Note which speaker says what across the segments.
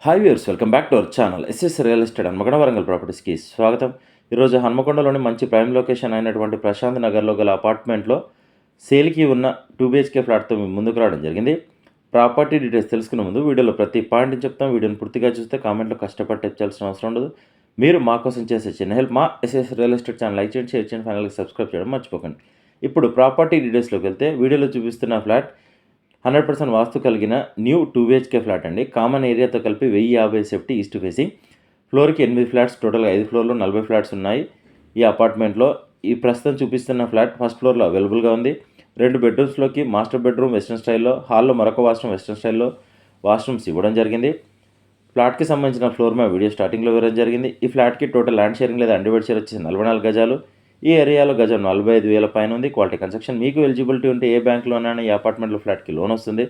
Speaker 1: Hi viewers, welcome back to our channel SS real estate Hanamkonda Warangal ప్రాపర్టీస్కి స్వాగతం. ఈరోజు హన్మకొండలోని మంచి ప్రైమ్ లొకేషన్ అయినటువంటి ప్రశాంత్ నగర్లో గల అపార్ట్మెంట్లో సేల్కి ఉన్న 2 BHK ఫ్లాట్తో మేము ముందుకు రావడం జరిగింది. ప్రాపర్టీ డీటెయిల్స్ తెలుసుకునే ముందు వీడియోలో ప్రతి పాయింట్ని చెప్తాం. వీడియోని పూర్తిగా చూస్తే కామెంట్లో కష్టపడి తెచ్చాల్సిన అవసరం ఉండదు. మీరు మా కోసం చేసే చిన్న హెల్ప్ మా SS real estate channel like చేయండి, షేర్ చేయండి, ఫైనల్గా సబ్స్క్రైబ్ చేయడం మర్చిపోకండి. ఇప్పుడు ప్రాపర్టీ డీటెయిల్స్లోకి వెళ్తే వీడియోలో చూపిస్తున్న ఫ్లాట్ 100% వాస్తు కలిగిన న్యూ 2 BHK ఫ్లాట్ అండి. కామన్ ఏరియాతో కలిపి 1050 సేఫ్టీ, ఈస్ట్ ఫేసింగ్. ఫ్లోర్కి 8 ఫ్లాట్స్, టోటల్గా 5 ఫ్లోర్లో 40 ఫ్లాట్స్ ఉన్నాయి ఈ అపార్ట్మెంట్లో. ఈ ప్రస్తుతం చూపిస్తున్న ఫ్లాట్ ఫస్ట్ ఫ్లోర్లో అవైలబుల్గా ఉంది. 2 బెడ్రూమ్స్లోకి మాస్టర్ బెడ్రూమ్ వెస్ట్రన్ స్టైల్లో, హాల్లో మరొక వాష్రూమ్ వెస్ట్రన్ స్టైల్లో వాష్రూమ్స్ ఇవ్వడం జరిగింది. ఫ్లాట్కి సంబంధించిన ఫ్లోర్ మ్యాప్ వీడియో స్టార్టింగ్లో ఇవ్వడం జరిగింది. ఈ ఫ్లాట్కి టోటల్ ల్యాండ్ షేరింగ్ లేదా అన్డివైడ్ షేర్ వచ్చేసి 44 గజాలు. ఈ ఏరియాలో గజం 45,000 పైన ఉంది. Quality construction. మీకు ఎలిజిబిలిటీ ఉంటే ఏ బ్యాంక్లోనైనా ఈ అపార్ట్మెంట్లో ఫ్లాట్కి లోన్ వస్తుంది.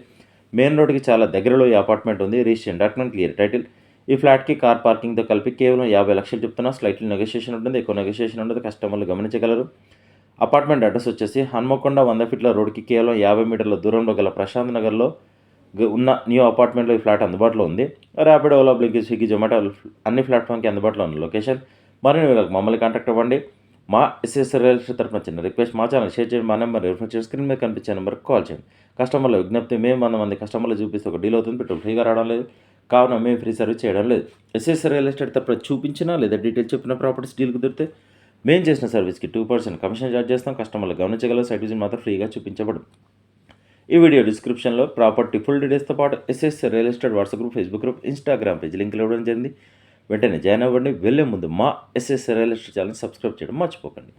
Speaker 1: మెయిన్ రోడ్కి చాలా దగ్గరలో ఈ అపార్ట్మెంట్ ఉంది. Registration document, clear title. ఈ ఫ్లాట్కి కార్ పార్కింగ్తో కలిపి కేవలం 50 లక్షలు చెప్తున్నా. స్లైట్లీ నెగోషియేషన్ ఉంటుంది, ఎక్కువ నెగోషియేషన్ ఉండదు, కస్టమర్లు గమనించగలరు. అపార్ట్మెంట్ అడ్రస్ వచ్చేసి హన్మకొండ 100 ఫీట్ల రోడ్కి కేవలం 50 మీటర్ల దూరంలో గల ప్రశాంత్ నగర్లో ఉన్న న్యూ అపార్ట్మెంట్లో ఈ ఫ్లాట్ అందుబాటులో ఉంది. ర్యాపిడో, ఓలా, బ్లింకిట్, స్విగ్గీ, జొమాటో అన్ని ప్లాట్ఫామ్కి అందుబాటులో ఉన్న లొకేషన్. మరిన్ని వివరాలకు మమ్మల్ని కాంటాక్ట్ అవ్వండి. మా ఎస్ఎస్ రియల్ ఎస్టేట్ తరఫున చిన్న రిక్వెస్ట్, మా ఛానల్ షేర్ చేయండి, మా నెంబర్ రిఫర్ చేసి స్క్రీన్ మీద కనిపించే నెంబర్కి కాల్ చేయండి. కస్టమర్ల విజ్ఞప్తి, మేము 100 మంది కస్టమర్లు చూపిస్తే ఒక డీల్ అవుతుంది, పెట్రోల్ ఫ్రీగా రావడం లేదు, కావున మేము ఫ్రీ సర్వీస్ చేయడం లేదు. ఎస్ఎస్ రియల్ ఎస్టేట్ తరఫున చూపించినా లేదా డీటెయిల్స్ చెప్పిన ప్రాపర్టీస్ డీల్ కుదిరితే మేము చేసిన సర్వీస్కి 2% కమిషన్ ఛార్జ్ చేస్తాం. కస్టమర్లు గమనించగల సైట్ విజిట్ మాత్రం ఫ్రీగా చూపించబడు. ఈ వీడియో డిస్క్రిప్షన్లో ప్రాపర్టీ ఫుల్ డీటెయిల్స్తో పాటు SS real estate WhatsApp group, Facebook group, Instagram page లింకులు ఇవ్వడం జరిగింది. వెంటనే జాయిన్ అవ్వండి. వెళ్ళే ముందు మా SS real estate channel subscribe చేయడం మర్చిపోకండి.